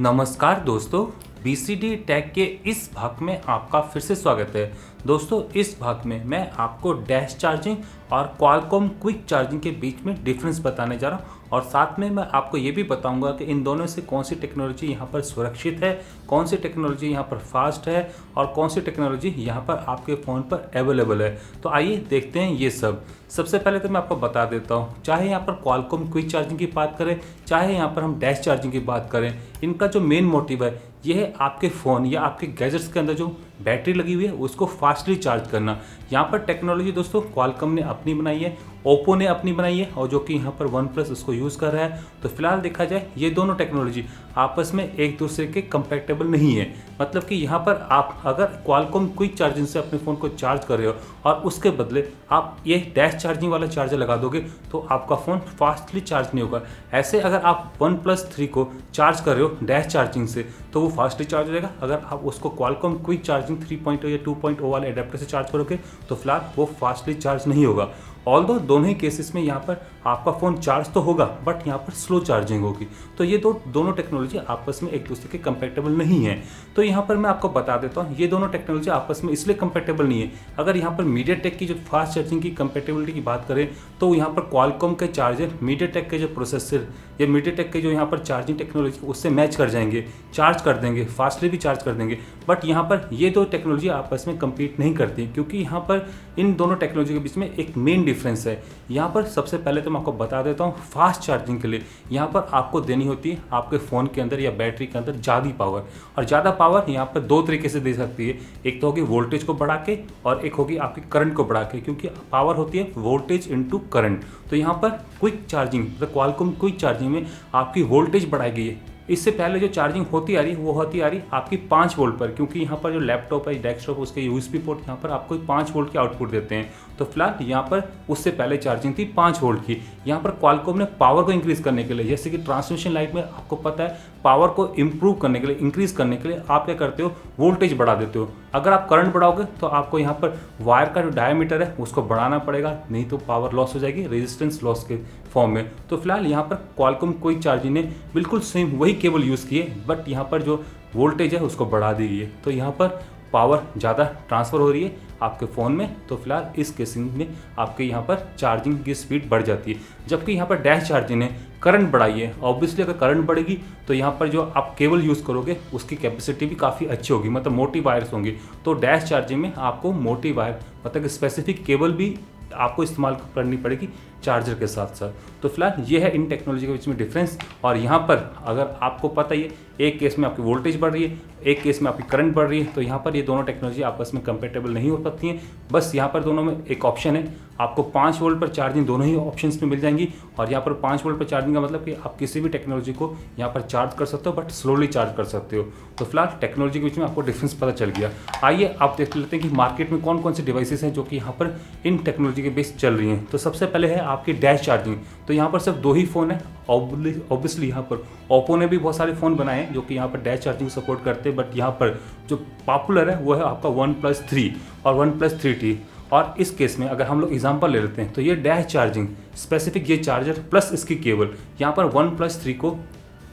नमस्कार दोस्तों, BCD tag के इस भाग में आपका फिर से स्वागत है। दोस्तों, इस भाग में मैं आपको डैश चार्जिंग और क्वालकॉम क्विक चार्जिंग के बीच में डिफरेंस बताने जा रहा हूं और साथ में मैं आपको ये भी बताऊंगा कि इन दोनों से कौन सी टेक्नोलॉजी यहाँ पर सुरक्षित है, कौन सी टेक्नोलॉजी यहाँ पर फास्ट है और कौन सी टेक्नोलॉजी यहाँ पर आपके फ़ोन पर अवेलेबल है। तो आइए देखते हैं ये सब। सबसे पहले तो मैं आपको बता देता हूँ, चाहे यहाँ पर क्वालकॉम क्विक चार्जिंग की बात करें, चाहे यहाँ पर हम डैश चार्जिंग की बात करें, इनका जो मेन मोटिव है यह है आपके फ़ोन या आपके गैजेट्स के अंदर जो बैटरी लगी हुई है उसको फास्टली चार्ज करना। यहाँ पर टेक्नोलॉजी दोस्तों क्वालकॉम ने अपनी बनाई है, ओप्पो ने अपनी बनाई है और जो कि यहाँ पर वन प्लस उसको यूज़ कर रहा है। तो फिलहाल देखा जाए ये दोनों टेक्नोलॉजी आपस में एक दूसरे के कंपैटिबल नहीं है। मतलब कि यहाँ पर आप अगर क्वालकॉम क्विक चार्जिंग से अपने फ़ोन को चार्ज कर रहे हो और उसके बदले आप ये डैश चार्जिंग वाला चार्जर लगा दोगे तो आपका फ़ोन फास्टली चार्ज नहीं होगा। ऐसे अगर आप वन प्लस 3 को चार्ज कर रहे हो डैश चार्जिंग से तो वो फास्टली चार्ज हो जाएगा। अगर आप उसको क्वालकॉम क्विक चार्जिंग 3.0 या 2.0 वाले एडेप्टर से चार्ज करोगे तो फिलहाल वो फास्टली चार्ज नहीं होगा। ऑल्दो दोनों ही केसेस में यहाँ पर आपका फ़ोन चार्ज तो होगा बट यहाँ पर स्लो चार्जिंग होगी। तो ये दोनों टेक्नोलॉजी आपस में एक दूसरे के कंपैटिबल नहीं है। तो यहाँ पर मैं आपको बता देता हूँ ये दोनों टेक्नोलॉजी आपस में इसलिए कंपैटिबल नहीं है। अगर यहाँ पर मीडियाटेक की जो फास्ट चार्जिंग की कंपैटिबिलिटी की बात करें तो यहाँ पर क्वालकॉम के चार्जर मीडियाटेक के जो प्रोसेसर या मीडियाटेक के जो यहाँ पर चार्जिंग टेक्नोलॉजी उससे मैच कर जाएंगे, चार्ज कर देंगे, फास्टली भी चार्ज कर देंगे। बट यहाँ पर ये दो टेक्नोलॉजी आपस में कम्पीट नहीं करती क्योंकि यहाँ पर इन दोनों टेक्नोलॉजी के बीच में एक मेन डिफरेंस है। यहाँ पर सबसे पहले तो मैं आपको बता देता हूँ, फास्ट चार्जिंग के लिए यहाँ पर आपको देनी होती है आपके फ़ोन के अंदर या बैटरी के अंदर ज़्यादा पावर। और ज़्यादा पावर यहाँ पर दो तरीके से दे सकती है, एक तो होगी वोल्टेज को बढ़ा के और एक होगी आपकी करंट को बढ़ा के, क्योंकि पावर होती है वोल्टेज इनटू करंट। तो यहाँ पर क्विक चार्जिंग मतलब क्वालकॉम क्विक चार्जिंग में आपकी वोल्टेज बढ़ाई गई है। इससे पहले जो चार्जिंग होती आ रही वो होती आ रही आपकी 5 वोल्ट पर, क्योंकि यहाँ पर जो लैपटॉप है डेस्कटॉप उसके यूएसबी पोर्ट यहाँ पर आपको 5 वोल्ट की आउटपुट देते हैं। तो फिलहाल यहाँ पर उससे पहले चार्जिंग थी 5 वोल्ट की। यहाँ पर क्वालकॉम ने पावर को इंक्रीज़ करने के लिए, जैसे कि ट्रांसमिशन लाइन में आपको पता है पावर को इम्प्रूव करने के लिए, इंक्रीज़ करने के लिए आप क्या करते हो, वोल्टेज बढ़ा देते हो। अगर आप करंट बढ़ाओगे तो आपको यहाँ पर वायर का जो डायमीटर है उसको बढ़ाना पड़ेगा, नहीं तो पावर लॉस हो जाएगी रेजिस्टेंस लॉस के फॉर्म में। तो फिलहाल यहाँ पर क्वालकॉम क्विक चार्जिंग ने बिल्कुल सेम वही केबल यूज़ किए बट यहाँ पर जो वोल्टेज है उसको बढ़ा दी है। तो यहाँ पर पावर ज़्यादा ट्रांसफ़र हो रही है आपके फ़ोन में। तो फिलहाल इस केसिंग में आपके यहाँ पर चार्जिंग की स्पीड बढ़ जाती है। जबकि यहाँ पर डैश चार्जिंग ने करंट बढ़ाई है। ऑब्वियसली अगर करंट बढ़ेगी तो यहाँ पर जो आप केबल यूज़ करोगे उसकी कैपेसिटी भी काफ़ी अच्छी होगी, मतलब मोटी वायर्स होंगी। तो डैश चार्जिंग में आपको मोटी वायर मतलब स्पेसिफिक केबल भी आपको इस्तेमाल करनी पड़ेगी चार्जर के साथ साथ। तो फिलहाल ये है इन टेक्नोलॉजी के बीच में डिफरेंस। और यहाँ पर अगर आपको पता ही है एक केस में आपकी वोल्टेज बढ़ रही है, एक केस में आपकी करंट बढ़ रही है, तो यहाँ पर ये दोनों टेक्नोलॉजी आपस में कंपेटेबल नहीं हो सकती हैं। बस यहाँ पर दोनों में एक ऑप्शन है, आपको 5 वोल्ट पर चार्जिंग दोनों ही ऑप्शंस में मिल जाएंगी। और यहाँ पर 5 वोल्ट पर चार्जिंग का मतलब कि आप किसी भी टेक्नोलॉजी को यहाँ पर चार्ज कर सकते हो बट स्लोली चार्ज कर सकते हो। तो फिलहाल टेक्नोलॉजी के बीच में आपको डिफरेंस पता चल गया। आइए आप देख लेते हैं कि मार्केट में कौन कौन सी डिवाइसेस हैं जो कि यहाँ पर इन टेक्नोलॉजी के बेस चल रही हैं। तो सबसे पहले है आपकी डैश चार्जिंग। तो यहाँ पर सिर्फ 2 ही फ़ोन है। ऑब्वियसली यहाँ पर ओप्पो ने भी बहुत सारे फ़ोन बनाए हैं जो कि यहाँ पर डैश चार्जिंग सपोर्ट करते हैं, बट यहाँ पर जो पॉपुलर है वो है आपका वन प्लस 3 और वन प्लस 3T। और इस केस में अगर हम लोग एग्जांपल ले लेते हैं तो ये डैश चार्जिंग स्पेसिफिक ये चार्जर प्लस इसकी केबल यहाँ पर वन प्लस 3 को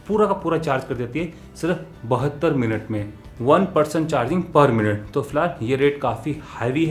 पूरा का पूरा चार्ज कर देती है सिर्फ 72 मिनट में, 1% चार्जिंग पर मिनट। तो फिलहाल ये रेट काफ़ी हाई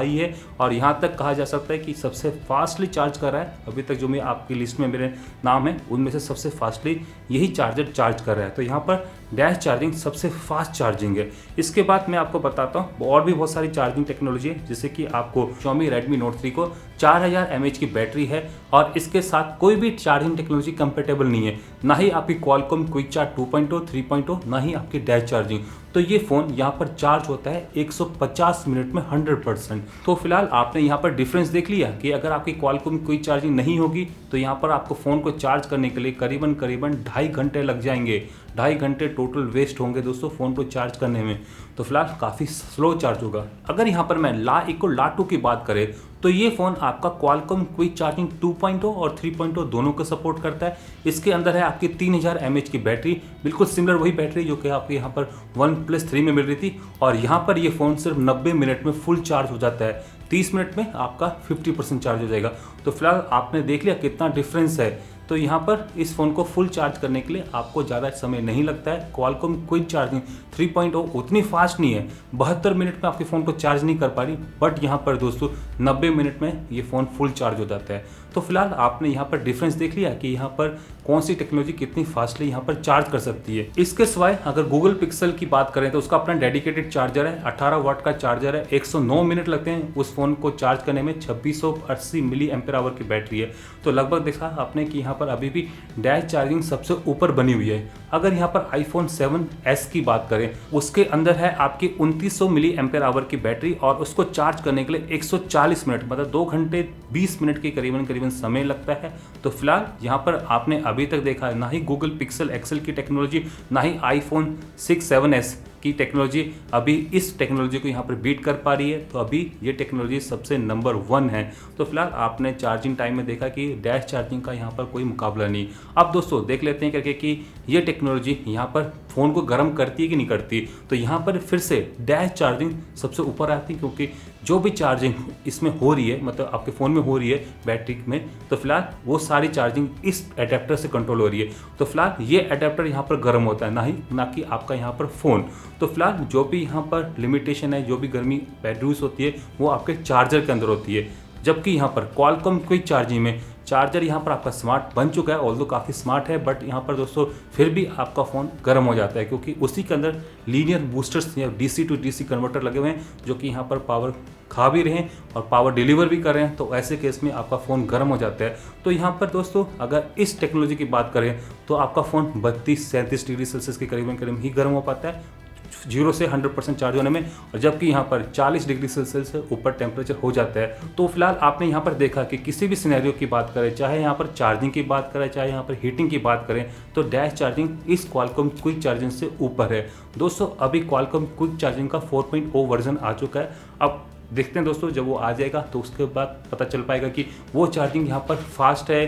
है और यहाँ तक कहा जा सकता है कि सबसे फास्टली चार्ज कर रहा है। अभी तक जो मैं आपकी लिस्ट में मेरे नाम है उनमें से सबसे फास्टली यही चार्जर चार्ज कर रहा है। तो यहाँ पर डैश चार्जिंग सबसे फास्ट चार्जिंग है। इसके बाद मैं आपको बताता हूँ और भी बहुत सारी चार्जिंग टेक्नोलॉजी है, जैसे कि आपको Xiaomi Redmi Note 3 को 4000 mAh की बैटरी है और इसके साथ कोई भी चार्जिंग टेक्नोलॉजी कंपेटेबल नहीं है, ना ही आपकी क्वालकॉम क्विक चार्ज 2.0 3.0, ना ही आपकी डैश चार्जिंग। तो ये फ़ोन यहाँ पर चार्ज होता है 150 मिनट में 100%। तो फिलहाल आपने यहाँ पर डिफरेंस देख लिया कि अगर आपकी क्वालकॉम क्विक चार्जिंग नहीं होगी तो यहाँ पर आपको फ़ोन को चार्ज करने के लिए करीबन 2.5 घंटे लग जाएंगे। 2.5 घंटे टोटल वेस्ट होंगे दोस्तों फ़ोन को चार्ज करने में। तो फिलहाल काफ़ी स्लो चार्ज होगा। अगर यहाँ पर मैं ला2 की बात करें तो ये फ़ोन आपका क्वालकॉम क्विक चार्जिंग 2.0 और 3.0 दोनों को सपोर्ट करता है। इसके अंदर है आपकी 3000 mAh की बैटरी, बिल्कुल सिमिलर वही बैटरी जो कि आपके यहाँ पर वन प्लस 3 में मिल रही थी। और यहाँ पर ये फ़ोन सिर्फ 90 मिनट में फुल चार्ज हो जाता है। 30 मिनट में आपका 50% चार्ज हो जाएगा। तो फिलहाल आपने देख लिया कितना डिफरेंस है। तो यहाँ पर इस फ़ोन को फुल चार्ज करने के लिए आपको ज़्यादा समय नहीं लगता है। क्वालकॉम क्विक चार्जिंग 3.0 उतनी फास्ट नहीं है, 72 मिनट में आपके फ़ोन को चार्ज नहीं कर पा रही, बट यहाँ पर दोस्तों 90 मिनट में ये फ़ोन फुल चार्ज हो जाता है। तो फिलहाल आपने यहाँ पर डिफरेंस देख लिया कि यहाँ पर कौन सी टेक्नोलॉजी कितनी फास्टली यहाँ पर चार्ज कर सकती है। इसके सिवाय अगर गूगल पिक्सल की बात करें तो उसका अपना डेडिकेटेड चार्जर है, 18 वाट का चार्जर है, 109 मिनट लगते हैं उस फोन को चार्ज करने में, 2680 मिली एम्पेयर आवर की बैटरी है। तो लगभग देखा आपने कि यहाँ पर अभी भी डैश चार्जिंग सबसे ऊपर बनी हुई है। अगर यहाँ पर आईफोन 7s की बात करें, उसके अंदर है आपकी 2900 मिली एम्पेयर आवर की बैटरी और उसको चार्ज करने के लिए 140 मिनट मतलब 2 घंटे 20 मिनट के करीबन समय लगता है। तो फिलहाल यहाँ पर आपने अभी तक देखा है ना ही गूगल पिक्सल एक्सेल की टेक्नोलॉजी, ना ही आईफोन 6-7s की टेक्नोलॉजी अभी इस टेक्नोलॉजी को यहाँ पर बीट कर पा रही है। तो अभी ये टेक्नोलॉजी सबसे नंबर 1 है। तो फिलहाल आपने चार्जिंग टाइम में देखा कि डैश चार्जिंग का यहाँ पर कोई मुकाबला नहीं। अब दोस्तों देख लेते हैं करके कि ये टेक्नोलॉजी यहाँ पर फ़ोन को गर्म करती है कि नहीं करती। तो यहाँ पर फिर से डैश चार्जिंग सबसे ऊपर आती है, क्योंकि जो भी चार्जिंग इसमें हो रही है मतलब आपके फ़ोन में हो रही है बैटरी में, तो फिलहाल वो सारी चार्जिंग इस अडेप्टर से कंट्रोल हो रही है। तो फिलहाल ये अडेप्टर यहाँ पर गर्म होता है, ना कि आपका यहाँ पर फ़ोन। तो फिलहाल जो भी यहाँ पर लिमिटेशन है, जो भी गर्मी प्रोड्यूस होती है वो आपके चार्जर के अंदर होती है। जबकि यहाँ पर क्वालकॉम क्विक चार्जिंग में चार्जर यहाँ पर आपका स्मार्ट बन चुका है, ऑल्दो काफ़ी स्मार्ट है, बट यहाँ पर दोस्तों फिर भी आपका फ़ोन गर्म हो जाता है, क्योंकि उसी के अंदर लीनियर बूस्टर्स या DC to DC कन्वर्टर लगे हुए हैं, जो कि यहाँ पर पावर खा भी रहे हैं और पावर डिलीवर भी कर रहे हैं। तो ऐसे केस में आपका फ़ोन गर्म हो जाता है। तो यहाँ पर दोस्तों अगर इस टेक्नोलॉजी की बात करें तो आपका फ़ोन 32-37 डिग्री सेल्सियस के करीब ही गर्म हो पाता है 0 से 100% चार्ज होने में, और जबकि यहाँ पर 40 डिग्री सेल्सियस से ऊपर टेम्परेचर हो जाता है। तो फिलहाल आपने यहाँ पर देखा कि किसी भी सिनेरियो की बात करें, चाहे यहाँ पर चार्जिंग की बात करें, चाहे यहाँ पर हीटिंग की बात करें, तो डैश चार्जिंग इस क्वालकॉम क्विक चार्जिंग से ऊपर है। दोस्तों अभी क्वालकॉम क्विक चार्जिंग का 4.0 वर्जन आ चुका है। अब देखते हैं दोस्तों जब वो आ जाएगा तो उसके बाद पता चल पाएगा कि वो चार्जिंग यहाँ पर फास्ट है,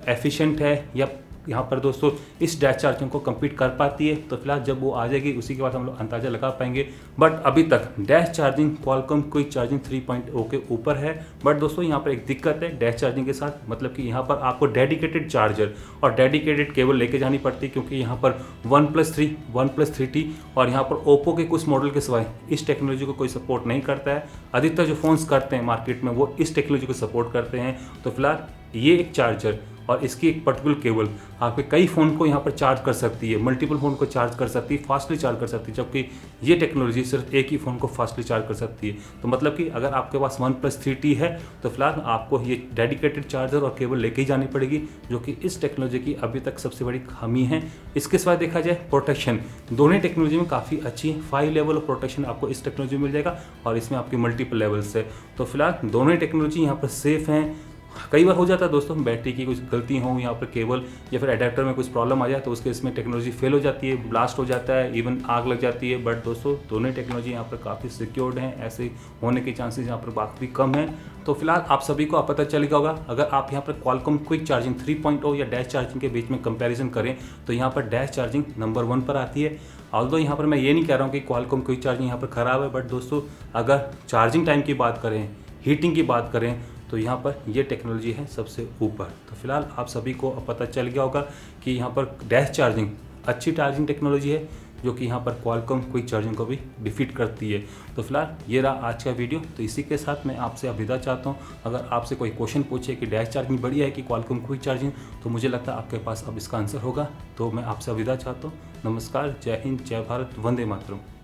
एफिशिएंट है, या यहाँ पर दोस्तों इस डैश चार्जिंग को कंप्लीट कर पाती है। तो फिलहाल जब वो आ जाएगी उसी के बाद हम लोग अंदाजा लगा पाएंगे। बट अभी तक dash charging Qualcomm quick charging 3.0 के ऊपर है। बट दोस्तों यहाँ पर एक दिक्कत है डैश चार्जिंग के साथ, मतलब कि यहाँ पर आपको डेडिकेटेड चार्जर और डेडिकेटेड केबल लेके जानी पड़ती है, क्योंकि यहाँ पर OnePlus 3T और यहाँ पर ओप्पो के कुछ मॉडल के सिवाय इस टेक्नोलॉजी को कोई सपोर्ट नहीं करता है। अधिकतर जो फ़ोन्स करते हैं मार्केट में वो इस टेक्नोलॉजी को सपोर्ट करते हैं। तो फिलहाल ये एक चार्जर और इसकी एक पर्टिकुलर केबल आपके कई फ़ोन को यहाँ पर चार्ज कर सकती है, मल्टीपल फ़ोन को चार्ज कर सकती है, फास्टली चार्ज कर सकती है, जबकि ये टेक्नोलॉजी सिर्फ एक ही फ़ोन को फास्टली चार्ज कर सकती है। तो मतलब कि अगर आपके पास OnePlus 3T है तो फिलहाल आपको ये डेडिकेटेड चार्जर और केबल लेके ही जानी पड़ेगी, जो कि इस टेक्नोलॉजी की अभी तक सबसे बड़ी खामी है। इसके सिवा देखा जाए प्रोटेक्शन, दोनों टेक्नोलॉजी में काफ़ी अच्छी है। 5 लेवल ऑफ प्रोटेक्शन आपको इस टेक्नोलॉजी में मिल जाएगा और इसमें आपके मल्टीपल लेवल्स है। तो फिलहाल दोनों टेक्नोलॉजी यहाँ पर सेफ़ हैं। कई बार हो जाता है दोस्तों बैटरी की कुछ गलती हो, यहाँ पर केबल या फिर अडेप्टर में कुछ प्रॉब्लम आ जाए तो उसके इसमें टेक्नोलॉजी फेल हो जाती है, ब्लास्ट हो जाता है, इवन आग लग जाती है। बट दोस्तों दोनों टेक्नोलॉजी यहाँ पर काफ़ी सिक्योर्ड हैं, ऐसे होने के चांसेस यहाँ पर काफ़ी कम है। तो फिलहाल आप सभी को पता चलेगा होगा। अगर आप यहाँ पर क्वालकॉम क्विक चार्जिंग 3.0 या डैश चार्जिंग के बीच में कंपैरिजन करें तो यहाँ पर डैश चार्जिंग नंबर 1 पर आती है। ऑल्दो यहाँ पर मैं ये नहीं कह रहा हूँ कि क्वालकॉम क्विक चार्जिंग यहाँ पर ख़राब है, बट दोस्तों अगर चार्जिंग टाइम की बात करें, हीटिंग की बात करें, तो यहाँ पर ये टेक्नोलॉजी है सबसे ऊपर। तो फिलहाल आप सभी को अब पता चल गया होगा कि यहाँ पर डैश चार्जिंग अच्छी चार्जिंग टेक्नोलॉजी है, जो कि यहाँ पर क्वालकॉम क्विक चार्जिंग को भी डिफीट करती है। तो फिलहाल ये रहा आज का वीडियो। तो इसी के साथ मैं आपसे अलविदा चाहता हूँ। अगर आपसे कोई क्वेश्चन पूछे कि डैश चार्जिंग बढ़िया है कि क्वालकॉम क्विक चार्जिंग, तो मुझे लगता है आपके पास अब इसका आंसर होगा। तो मैं आपसे अलविदा चाहता हूँ। नमस्कार, जय हिंद, जय भारत, वंदे मातरम।